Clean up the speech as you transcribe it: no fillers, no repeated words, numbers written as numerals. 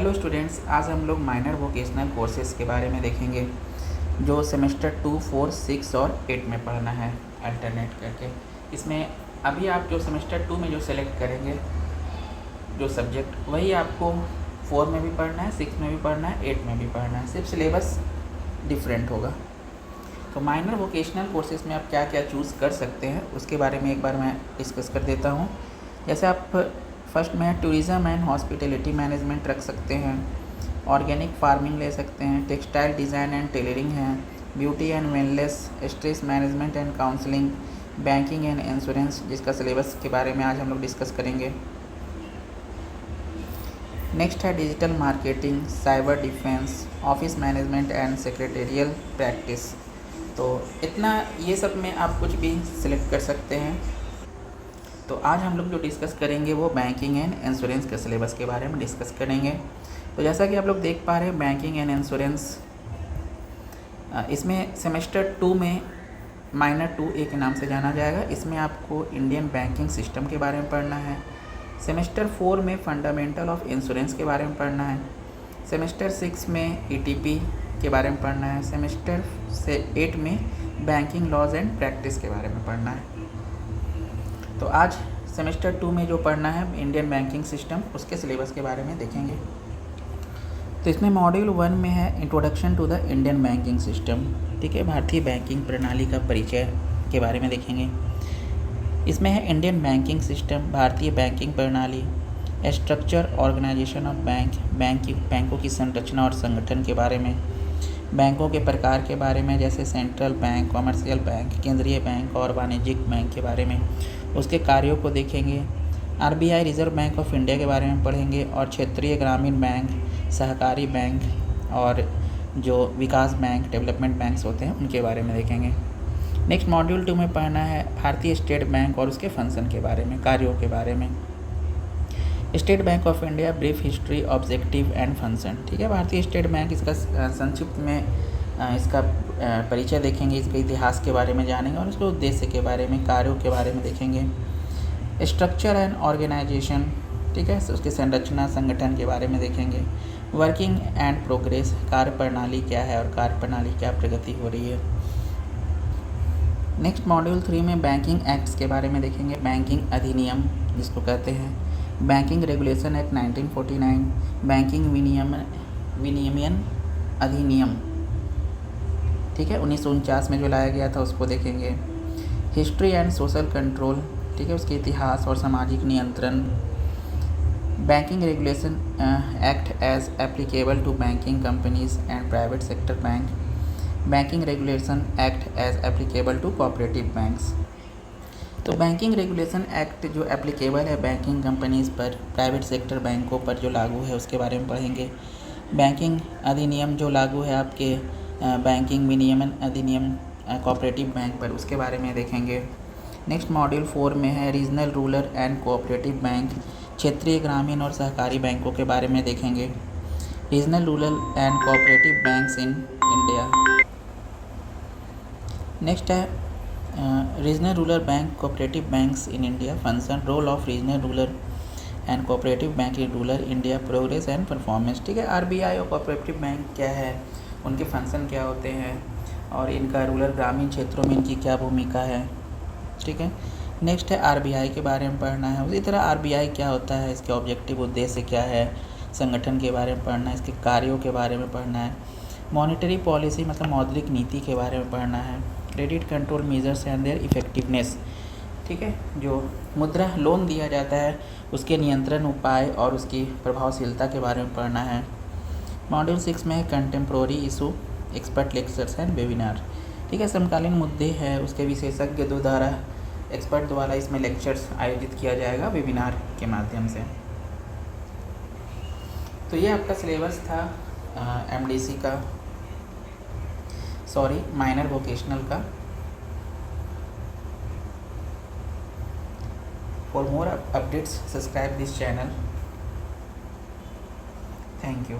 Hello students, आज हम लोग माइनर वोकेशनल कोर्सेज के बारे में देखेंगे जो सेमेस्टर 2, 4, 6 और 8 में पढ़ना है अल्टरनेट करके। इसमें अभी आप जो सेमेस्टर 2 में जो सेलेक्ट करेंगे जो सब्जेक्ट, वही आपको 4 में भी पढ़ना है, 6 में भी पढ़ना है, 8 में भी पढ़ना है, सिर्फ सिलेबस डिफरेंट होगा। तो माइनर वोकेशनल कोर्सेज में आप क्या क्या चूज़ कर सकते हैं उसके बारे में एक बार मैं डिस्कस कर देता हूँ। जैसे आप फर्स्ट में टूरिज़म एंड हॉस्पिटैलिटी मैनेजमेंट रख सकते हैं, ऑर्गेनिक फार्मिंग ले सकते हैं, टेक्सटाइल डिज़ाइन एंड टेलरिंग है, beauty and wellness, stress management and counselling, banking and insurance, जिसका सिलेबस के बारे में आज हम लोग डिस्कस करेंगे। नेक्स्ट है digital marketing, cyber defence, office management and secretarial practice. तो इतना ये सब में आप कुछ भी सिलेक्ट कर सकते हैं। तो आज हम लोग जो डिस्कस करेंगे वो बैंकिंग एंड इंश्योरेंस के सिलेबस के बारे में डिस्कस करेंगे। तो जैसा कि आप लोग देख पा रहे हैं, बैंकिंग एंड इंश्योरेंस, इसमें सेमेस्टर 2 में माइनर 2A के नाम से जाना जाएगा। इसमें आपको इंडियन बैंकिंग सिस्टम के बारे में पढ़ना है। सेमेस्टर 4 में फंडामेंटल ऑफ इंश्योरेंस के बारे में पढ़ना है। सेमेस्टर 6 में ETP के बारे में पढ़ना है। सेमेस्टर 8 में बैंकिंग लॉज एंड प्रैक्टिस के बारे में पढ़ना है। तो आज सेमेस्टर 2 में जो पढ़ना है इंडियन बैंकिंग सिस्टम, उसके सिलेबस के बारे में देखेंगे। तो इसमें मॉड्यूल 1 में है introduction to the Indian banking system, ठीक है, भारतीय बैंकिंग प्रणाली का परिचय के बारे में देखेंगे। इसमें है इंडियन बैंकिंग सिस्टम, भारतीय बैंकिंग प्रणाली, स्ट्रक्चर ऑर्गेनाइजेशन ऑफ बैंकों की संरचना और संगठन के बारे में, बैंकों के प्रकार के बारे में, जैसे सेंट्रल बैंक, कॉमर्शियल बैंक, केंद्रीय बैंक और वाणिज्यिक बैंक के बारे में, उसके कार्यों को देखेंगे। RBI reserve bank of India के बारे में पढ़ेंगे और क्षेत्रीय ग्रामीण बैंक, सहकारी बैंक और जो विकास बैंक, डेवलपमेंट बैंक्स होते हैं उनके बारे में देखेंगे। नेक्स्ट मॉड्यूल 2 में पढ़ना है भारतीय स्टेट बैंक और उसके फंक्शन के बारे में, कार्यों के बारे में। State bank of India, brief history, objective and function, ठीक है। भारतीय स्टेट बैंक, इसका संक्षिप्त में इसका परिचय देखेंगे, इसके इतिहास के बारे में जानेंगे और इसके उद्देश्य के बारे में, कार्यों के बारे में देखेंगे। स्ट्रक्चर एंड ऑर्गेनाइजेशन, ठीक है, उसकी संरचना, संगठन के बारे में देखेंगे। वर्किंग एंड प्रोग्रेस, कार्य प्रणाली क्या है और कार्य प्रणाली क्या प्रगति हो रही है। नेक्स्ट मॉड्यूल 3 में बैंकिंग एक्ट्स के बारे में देखेंगे, बैंकिंग अधिनियम जिसको कहते हैं, बैंकिंग रेगुलेशन एक्ट 1949, बैंकिंग विनियमन अधिनियम, ठीक है, 1949 में जो लाया गया था उसको देखेंगे। हिस्ट्री एंड सोशल कंट्रोल, ठीक है, उसके इतिहास और सामाजिक नियंत्रण। Banking regulation act as applicable to banking companies and private sector bank, banking regulation act as applicable to cooperative banks. तो बैंकिंग रेगुलेशन एक्ट जो एप्लीकेबल है बैंकिंग कंपनीज़ पर, प्राइवेट सेक्टर बैंकों पर जो लागू है उसके बारे में पढ़ेंगे। बैंकिंग अधिनियम जो लागू है आपके बैंकिंग विनियमन अधिनियम कोऑपरेटिव बैंक पर, उसके बारे में देखेंगे। नेक्स्ट मॉड्यूल 4 में है regional, rural and cooperative bank, क्षेत्रीय, ग्रामीण और सहकारी बैंकों के बारे में देखेंगे। Regional, rural and cooperative banks in India. Next है regional, rural bank, cooperative banks in India, function, role of regional, rural and cooperative bank in rural India, progress and performance, ठीक है। RBI और कोऑपरेटिव बैंक क्या है, उनके function क्या होते हैं और इनका रूरल, ग्रामीण क्षेत्रों में इनकी क्या भूमिका है, ठीक है। नेक्स्ट है RBI के बारे में पढ़ना है। उसी तरह RBI क्या होता है, इसके ऑब्जेक्टिव, उद्देश्य क्या है, संगठन के बारे में पढ़ना है, इसके कार्यों के बारे में पढ़ना है। मॉनेटरी पॉलिसी मतलब मौद्रिक नीति के बारे में पढ़ना है। Credit control measures and their effectiveness, ठीक है, जो मुद्रा लोन दिया जाता है उसके नियंत्रण उपाय और उसकी प्रभावशीलता के बारे में पढ़ना है। मॉड्यूल 6 में contemporary issue, expert lectures and webinar, ठीक है, समकालीन मुद्दे हैं उसके विशेषज्ञ द्वारा, एक्सपर्ट द्वारा इसमें लेक्चर्स आयोजित किया जाएगा वेबिनार के माध्यम से। तो ये आपका सिलेबस था MDC का, सॉरी माइनर वोकेशनल का। For more updates subscribe this channel. Thank you.